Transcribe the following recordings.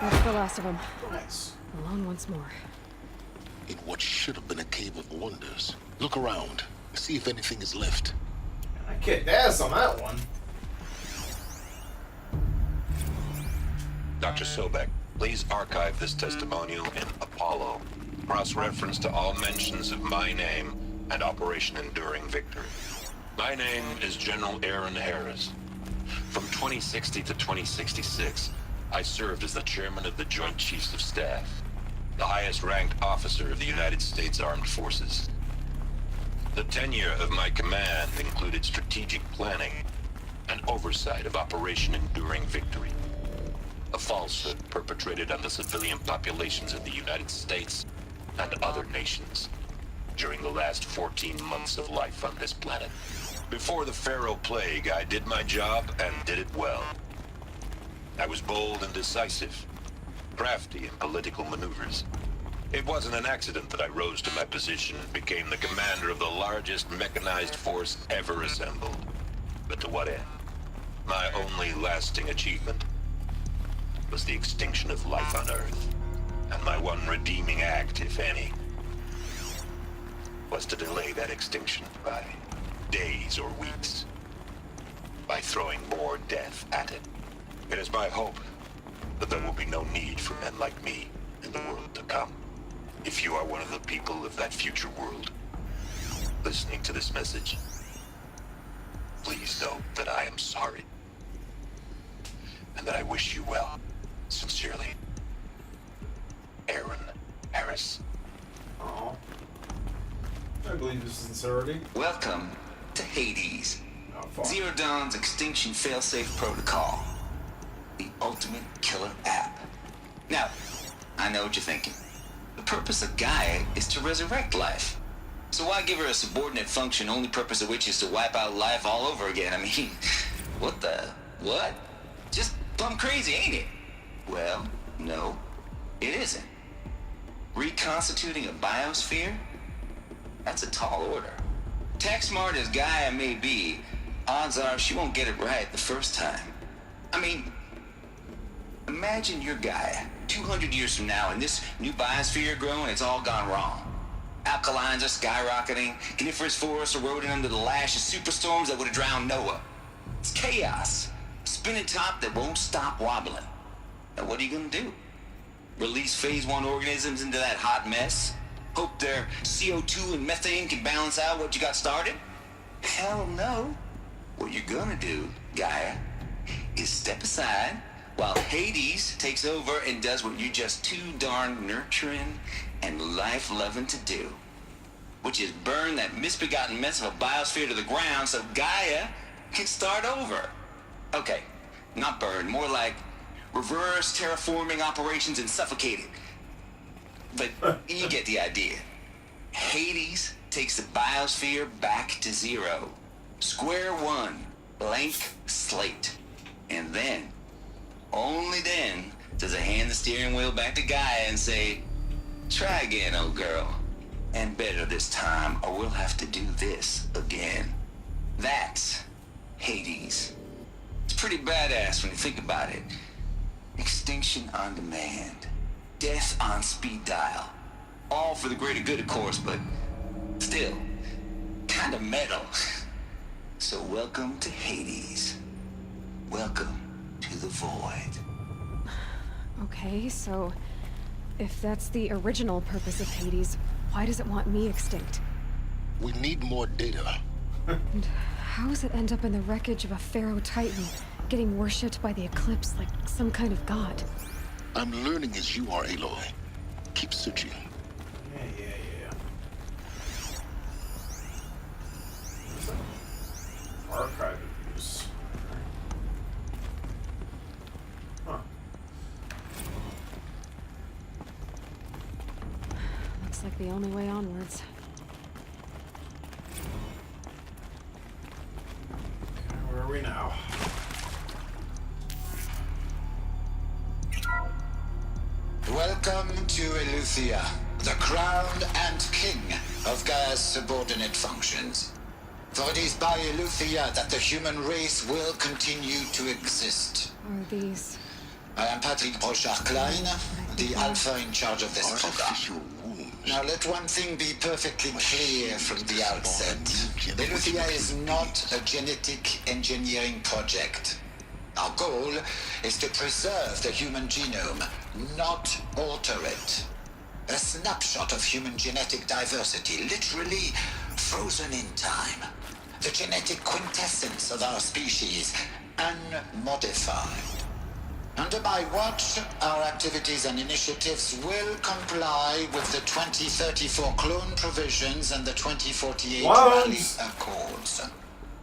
That's the last of them. Nice. Alone once more. In what should have been a cave of wonders. Look around. See if anything is left. I kicked ass on that one. Dr. Sobek, please archive this testimonial in Apollo. Cross-reference to all mentions of my name and Operation Enduring Victory. My name is General Aaron Harris. From 2060 to 2066, I served as the chairman of the Joint Chiefs of Staff, the highest-ranked officer of the United States Armed Forces. The tenure of my command included strategic planning and oversight of Operation Enduring Victory, a falsehood perpetrated on the civilian populations of the United States and other nations during the last 14 months of life on this planet. Before the Pharaoh Plague, I did my job and did it well. I was bold and decisive, crafty in political maneuvers. It wasn't an accident that I rose to my position and became the commander of the largest mechanized force ever assembled. But to what end? My only lasting achievement was the extinction of life on Earth. And my one redeeming act, if any, was to delay that extinction by days or weeks, by throwing more death at it. It is my hope that there will be no need for men like me in the world to come. If you are one of the people of that future world listening to this message, please know that I am sorry and that I wish you well. Sincerely, Aaron Harris. Oh. I believe his sincerity. Welcome to Hades. Oh, fuck. Zero Dawn's Extinction Failsafe Protocol. The ultimate killer app. Now, I know what you're thinking. The purpose of Gaia is to resurrect life. So why give her a subordinate function, only purpose of which is to wipe out life all over again? I mean, what the... what? Just plumb crazy, ain't it? Well, no, it isn't. Reconstituting a biosphere? That's a tall order. Tech smart as Gaia may be, odds are she won't get it right the first time. I mean, imagine you're Gaia, 200 years from now, and this new biosphere growing, it's all gone wrong. Alkalines are skyrocketing, coniferous forests eroding under the lash of superstorms that would have drowned Noah. It's chaos, a spinning top that won't stop wobbling. Now what are you gonna do? Release phase 1 organisms into that hot mess? Hope their CO2 and methane can balance out what you got started? Hell no. What you're gonna do, Gaia, is step aside while Hades takes over and does what you're just too darn nurturing and life-loving to do, which is burn that misbegotten mess of a biosphere to the ground so Gaia can start over. Okay, not burn, more like reverse terraforming operations and suffocating. But you get the idea. Hades takes the biosphere back to zero. Square one, blank slate. And then, only then, does it hand the steering wheel back to Gaia and say, try again, old girl. And better this time, or we'll have to do this again. That's Hades. It's pretty badass when you think about it. Extinction on demand. Death on speed dial. All for the greater good, of course, but still, kind of metal. So welcome to Hades. Welcome to the void. Okay, so if that's the original purpose of Hades, why does it want me extinct? We need more data. And how does it end up in the wreckage of a Pharaoh Titan, getting worshipped by the Eclipse like some kind of god? I'm learning as you are, Aloy. Keep searching. Yeah. Archive abuse. Huh. Looks like the only way onwards. Okay, where are we now? Welcome to Eleuthia, the crowned and king of Gaia's subordinate functions. For it is by Eleuthia that the human race will continue to exist. Are these... I am Patrick Brochard-Klein, the Alpha in charge of this program. Artificial wounds. Now, let one thing be perfectly clear from the outset. Eleuthia is not a genetic engineering project. Our goal is to preserve the human genome, not alter it. A snapshot of human genetic diversity, literally frozen in time. The genetic quintessence of our species, unmodified. Under my watch, our activities and initiatives will comply with the 2034 clone provisions and the 2048 Rally Accords.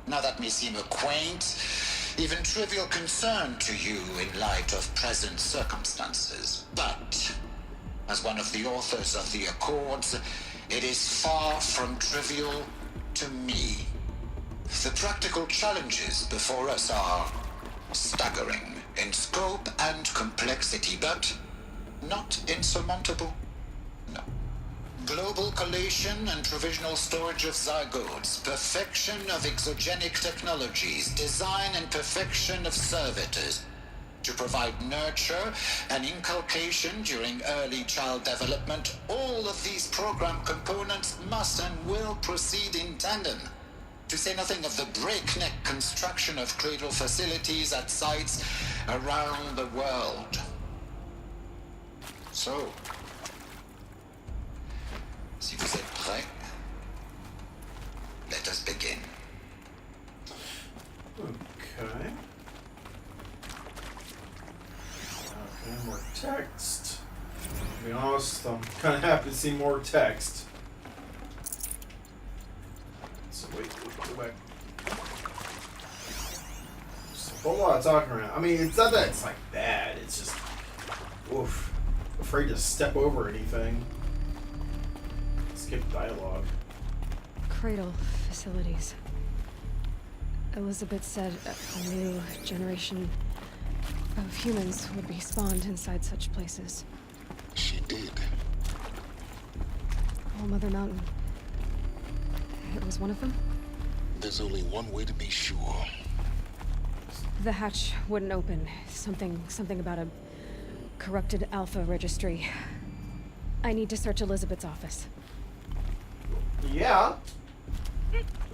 Now that may seem a quaint, even trivial concern to you in light of present circumstances, but as one of the authors of the Accords, it is far from trivial to me. The practical challenges before us are staggering in scope and complexity, but not insurmountable. No. Global collation and provisional storage of zygotes, perfection of exogenic technologies, design and perfection of servitors, to provide nurture and inculcation during early child development. All of these program components must and will proceed in tandem. To say nothing of the breakneck construction of cradle facilities at sites around the world. So, si vous êtes prêts, let us begin. Okay. Okay, more text. To be honest, I'm kind of happy to see more text. So wait, go back. Just a whole lot of talking around. I mean, it's not that it's like bad. It's just, oof, afraid to step over anything. Skip dialogue. Cradle facilities. Elizabeth said a new generation of humans would be spawned inside such places. She did. Oh, Mother Mountain. It was one of them? There's only one way to be sure. The hatch wouldn't open. Something about a corrupted Alpha registry. I need to search Elizabeth's office. Yeah.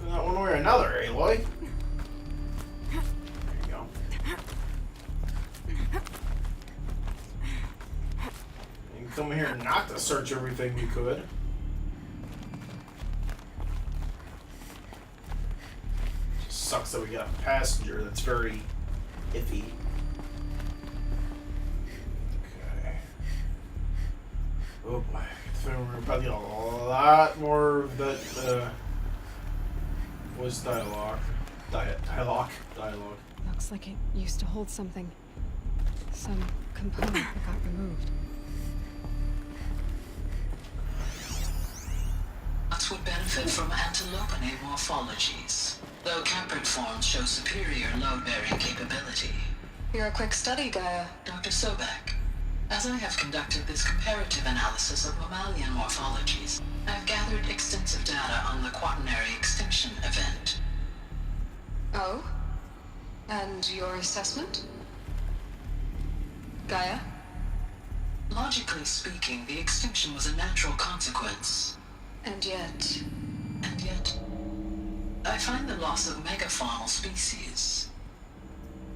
Not one way or another, Aloy. There you go. You can come here not to search everything you could. Just sucks that we got a passenger that's very iffy. Okay. Oh boy. So we're probably get a lot more of that voice dialogue. Dialogue. Looks like it used to hold something. Some component that got removed. Nuts would benefit from antilopinate morphologies, though caprid forms show superior load-bearing capability. You're a quick study, Gaia. Dr. Sobek, as I have conducted this comparative analysis of mammalian morphologies, I have gathered extensive data on the quaternary extinction event. Oh? And your assessment? Gaia? Logically speaking, the extinction was a natural consequence. And yet, I find the loss of megafaunal species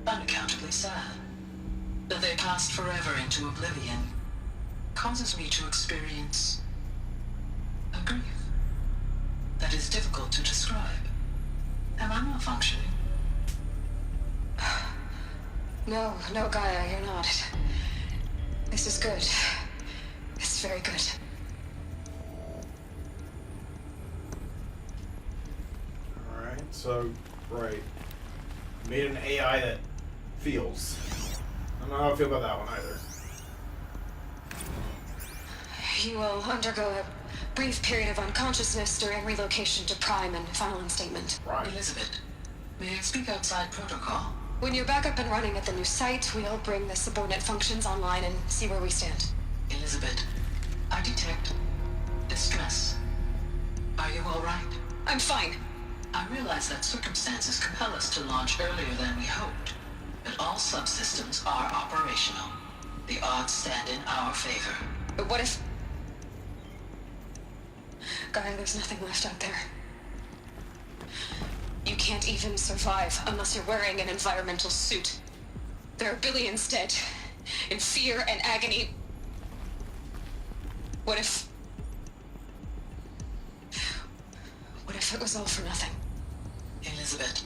unaccountably sad. That they passed forever into oblivion causes me to experience a grief that is difficult to describe. Am I malfunctioning? no, Gaia, you're not. This is good. It's very good. Alright, so, right. Made an AI that feels. I don't know how I feel about that one either. You will undergo a brief period of unconsciousness during relocation to Prime and final instatement. Right. Elizabeth, may I speak outside protocol? When you're back up and running at the new site, we'll bring the subordinate functions online and see where we stand. Elizabeth, I detect distress. Are you all right? I'm fine. I realize that circumstances compel us to launch earlier than we hoped. but all subsystems are operational. The odds stand in our favor. But what if... Gaia, there's nothing left out there. You can't even survive unless you're wearing an environmental suit. There are billions dead, in fear and agony. What if it was all for nothing? Elizabeth,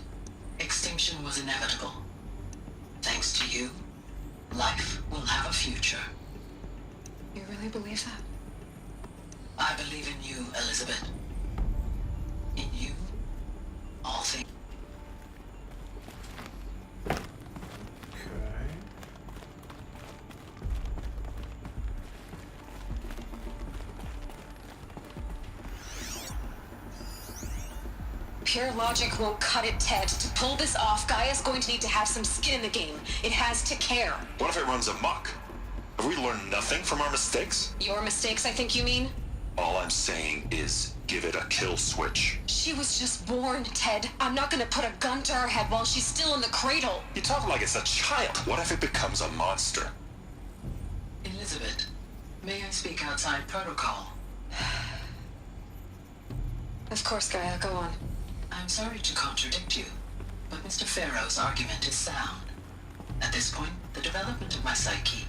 extinction was inevitable. Thanks to you, life will have a future. You really believe that? I believe in you, Elizabeth. In you, all things. Okay. Pure logic won't cut it, Ted. To pull this off, Gaia's going to need to have some skin in the game. It has to care. What if it runs amok? Have we learned nothing from our mistakes? Your mistakes, I think you mean? All I'm saying is give it a kill switch. She was just born, Ted. I'm not gonna put a gun to her head while she's still in the cradle. You talk like it's a child. What if it becomes a monster? Elizabeth, may I speak outside protocol? Of course, Gaia, go on. I'm sorry to contradict you, but Mr. Farrow's argument is sound. At this point, the development of my psyche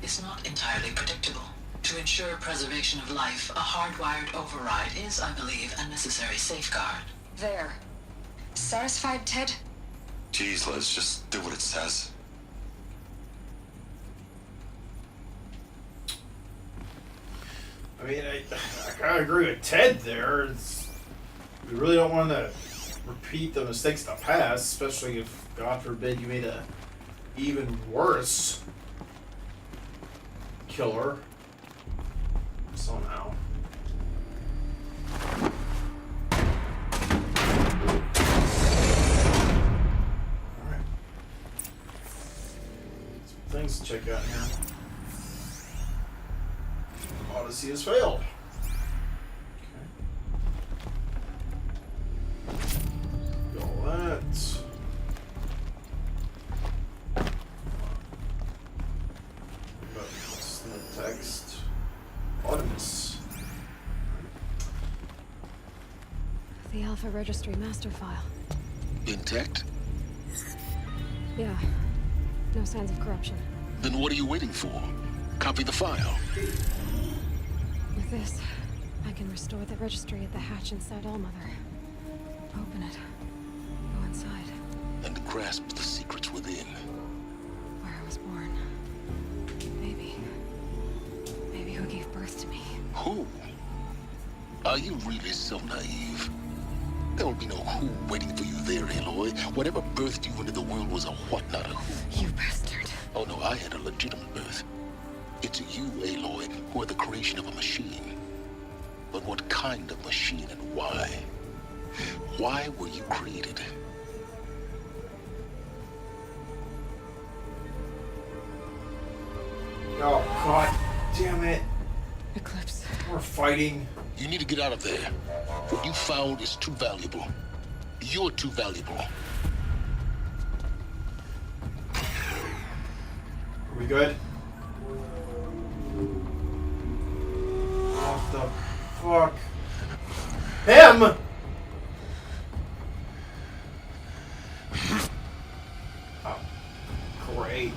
is not entirely predictable. To ensure preservation of life, a hardwired override is, I believe, a necessary safeguard. There. Satisfied, Ted? Jeez, Liz, just do what it says. I mean, I kind of agree with Ted there. We really don't want to repeat the mistakes of the past, especially if, God forbid, you made a even worse killer somehow. Alright. Some things to check out here. Odyssey has failed. Okay. All that. What's in the text? Artemis. The Alpha Registry master file. Intact? Yeah. No signs of corruption. Then what are you waiting for? Copy the file. With this, I can restore the registry at the hatch inside Allmother. Open it. Go inside. And grasp the secrets within. Where I was born. Maybe who gave birth to me. Who? Are you really so naive? There will be no who waiting for you there, Aloy. Whatever birthed you into the world was a what, not a who. You bastard. Oh no, I had a legitimate birth. It's you, Aloy, who are the creation of a machine. But what kind of machine and why? Why were you created? Oh, God damn it. Eclipse. We're fighting. You need to get out of there. What you found is too valuable. You're too valuable. Are we good? What the fuck? Him! Oh, great.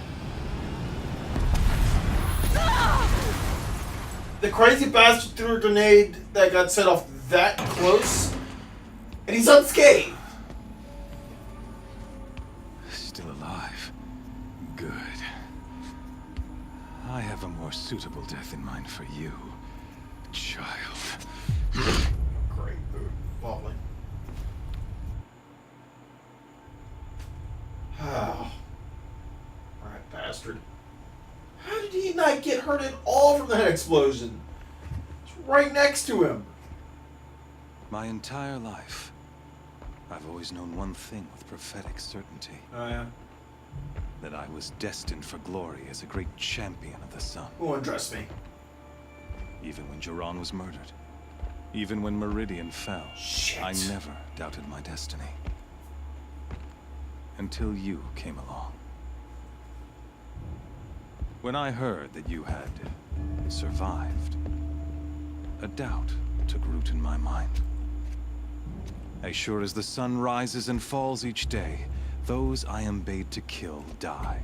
The crazy bastard threw a grenade that got set off that close, and he's unscathed. Still alive. Good. I have a more suitable death in mind for you, child. Great. Lovely. Oh. Alright, bastard. How did he not get hurt at all from that explosion? It's right next to him. My entire life, I've always known one thing with prophetic certainty. Oh, yeah? That I was destined for glory as a great champion of the sun. Who undressed me? Even when Jiran was murdered. Even when Meridian fell. Shit. I never doubted my destiny. Until you came along. When I heard that you had survived, a doubt took root in my mind. As sure as the sun rises and falls each day, those I am bade to kill die.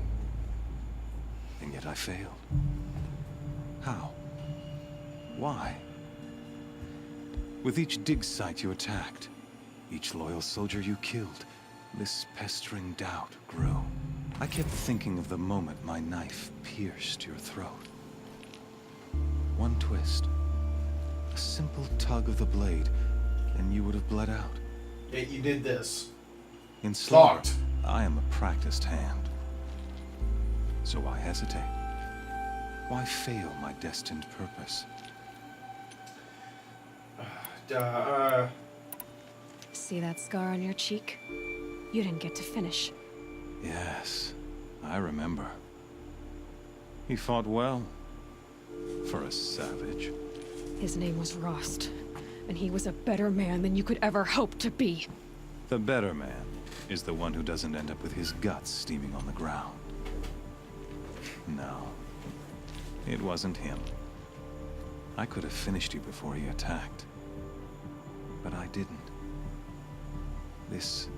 And yet I failed. How? Why? With each dig site you attacked, each loyal soldier you killed, this pestering doubt grew. I kept thinking of the moment my knife pierced your throat. One twist, a simple tug of the blade, and you would have bled out. Yet you did this. In slaughter, Thought. I am a practiced hand. So why hesitate? Why fail my destined purpose? See that scar on your cheek? You didn't get to finish. Yes, I remember. He fought well. For a savage. His name was Rost, and he was a better man than you could ever hope to be. The better man is the one who doesn't end up with his guts steaming on the ground. No, it wasn't him. I could have finished you before he attacked. But I didn't. This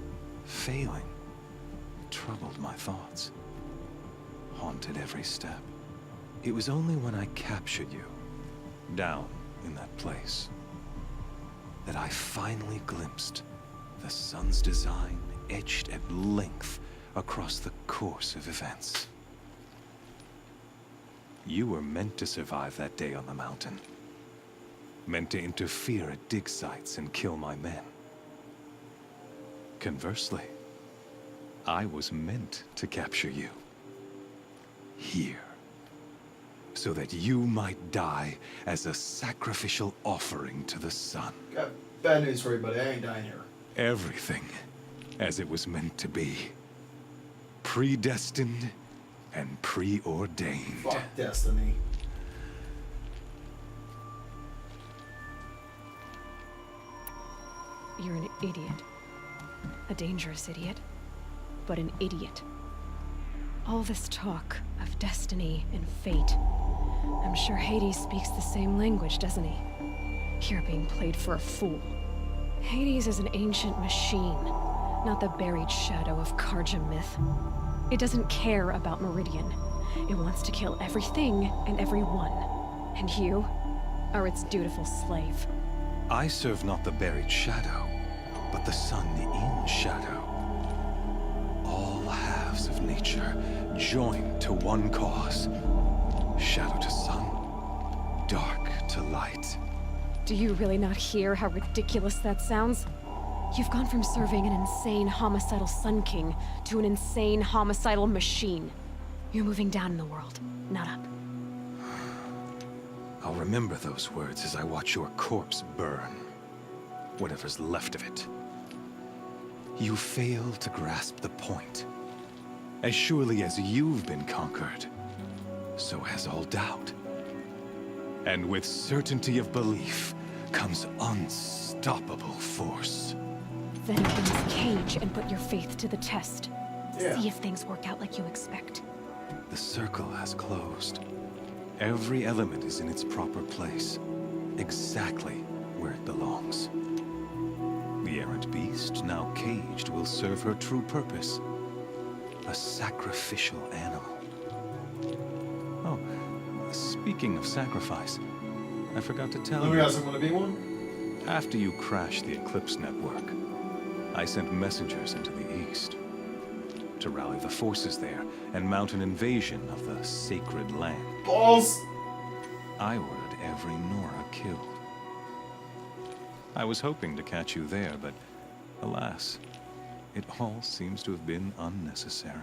failing troubled my thoughts, haunted every step. It was only when I captured you, down in that place, that I finally glimpsed the sun's design etched at length across the course of events. You were meant to survive that day on the mountain. Meant to interfere at dig sites and kill my men. Conversely, I was meant to capture you. Here. So that you might die as a sacrificial offering to the sun. Got bad news for you, buddy. I ain't dying here. Everything as it was meant to be. Predestined and preordained. Fuck destiny. You're an idiot. A dangerous idiot. But an idiot. All this talk of destiny and fate. I'm sure Hades speaks the same language, doesn't he? You're being played for a fool. Hades is an ancient machine, not the buried shadow of Karja myth. It doesn't care about Meridian. It wants to kill everything and everyone. And you are its dutiful slave. I serve not the buried shadow, but the sun in shadow. All halves of nature joined to one cause. Shadow to sun, dark to light. Do you really not hear how ridiculous that sounds? You've gone from serving an insane homicidal Sun King to an insane homicidal machine. You're moving down in the world, not up. I'll remember those words as I watch your corpse burn. Whatever's left of it. You fail to grasp the point. As surely as you've been conquered, so has all doubt. And with certainty of belief comes unstoppable force. Then open this cage and put your faith to the test. Yeah. See if things work out like you expect. The circle has closed. Every element is in its proper place, exactly where it belongs. The errant beast, now caged, will serve her true purpose. A sacrificial animal. Oh, speaking of sacrifice, I forgot to tell Let me you. ask, I'm gonna be one? After you crashed the Eclipse network, I sent messengers into the east to rally the forces there and mount an invasion of the sacred land. Balls! I ordered every Nora killed. I was hoping to catch you there, but alas, it all seems to have been unnecessary.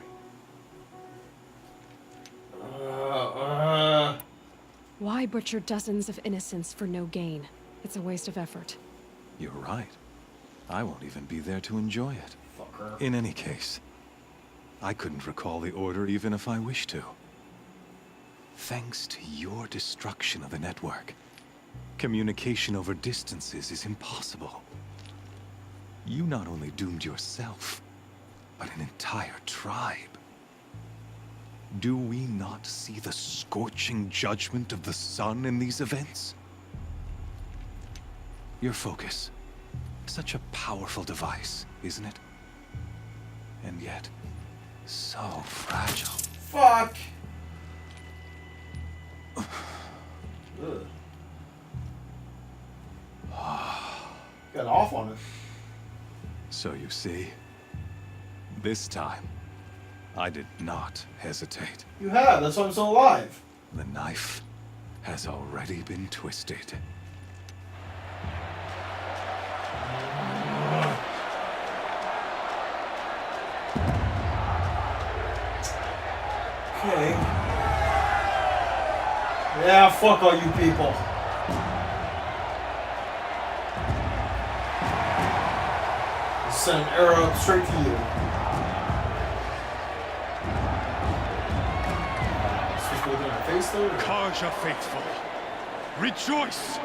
Why butcher dozens of innocents for no gain? It's a waste of effort. You're right. I won't even be there to enjoy it. Fucker. In any case, I couldn't recall the order even if I wished to. Thanks to your destruction of the network, communication over distances is impossible. You not only doomed yourself, but an entire tribe. Do we not see the scorching judgment of the sun in these events? Your focus. Such a powerful device, isn't it? And yet, so fragile. Fuck! Ugh. Got off on it. So you see, this time, I did not hesitate. You have, that's why I'm still alive. The knife has already been twisted. Okay. Yeah, fuck all you people. Send an arrow straight to you. Supposed to look in our face though? Or? Karja faithful, rejoice!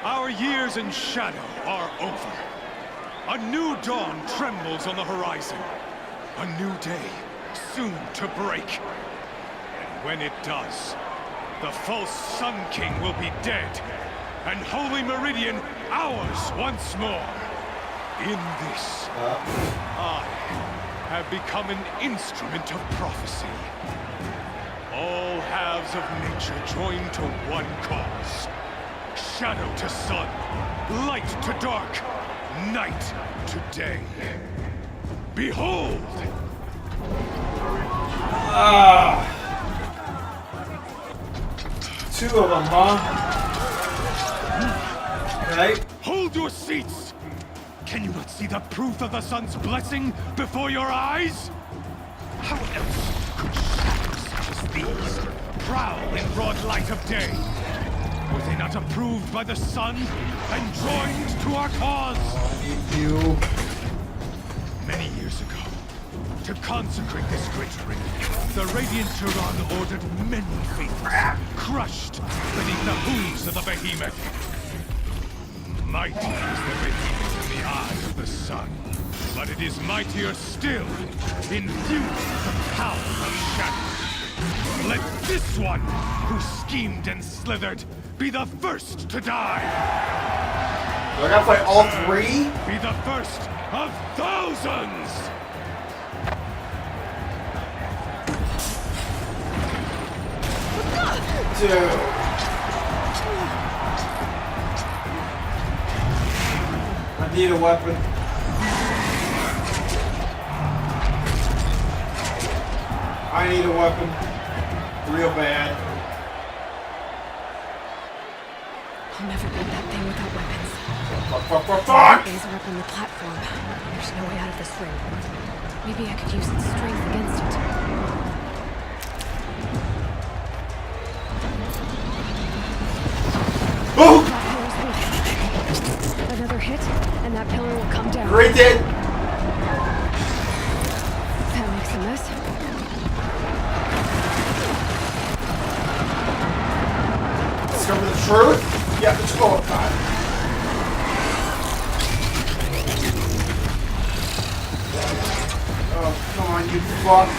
Our years in shadow are over. A new dawn trembles on the horizon. A new day soon to break. And when it does, the false Sun King will be dead, and Holy Meridian ours once more. In this, I have become an instrument of prophecy. All halves of nature join to one cause. Shadow to sun, light to dark, night to day. Behold! Two of them, huh? Okay. Hold your seats! Can you not see the proof of the sun's blessing before your eyes? How else could shadows such as these prowl in broad light of day? Were they not approved by the sun and joined to our cause? You. Many years ago, to consecrate this great ring, the Radiant Turan ordered many faithfuls, crushed beneath the hooves of the behemoth. Mighty is the behemoth in the eye of the sun, but it is mightier still, infused with the power of shadow. Let this one, who schemed and slithered, be the first to die. Do I gotta fight all three? Be the first of thousands! Dude. I need a weapon. I need a weapon. Real bad. I'll never build that thing without weapons. Fuck! Things are up on the platform. There's no way out of this ring. Maybe I could use its strength against it. Oh! Another hit, and that pillar will come down. Great dead! That makes a mess. Discover the truth? Yeah, let's go. God. Oh, come on, you fuck.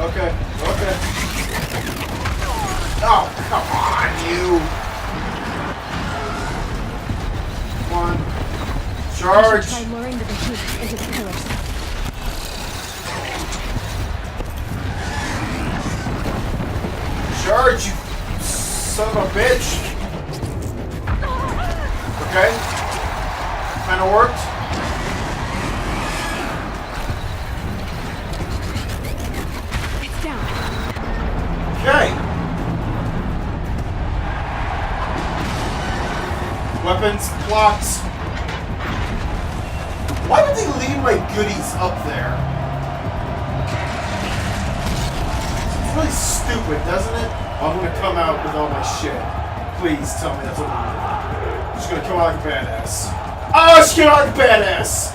Okay, okay. Oh, come on, you. Come on. Charge. Try luring the behemoth into the pillars. Charge, you son of a bitch. Okay. Kinda worked. It's down. Okay. Weapons, blocks. Why would they leave my goodies up there? It's really stupid, doesn't it? I'm gonna come out with all my shit. Please tell me that's what I'm doing. I'm just gonna come out like a badass. Oh, she came out like a badass!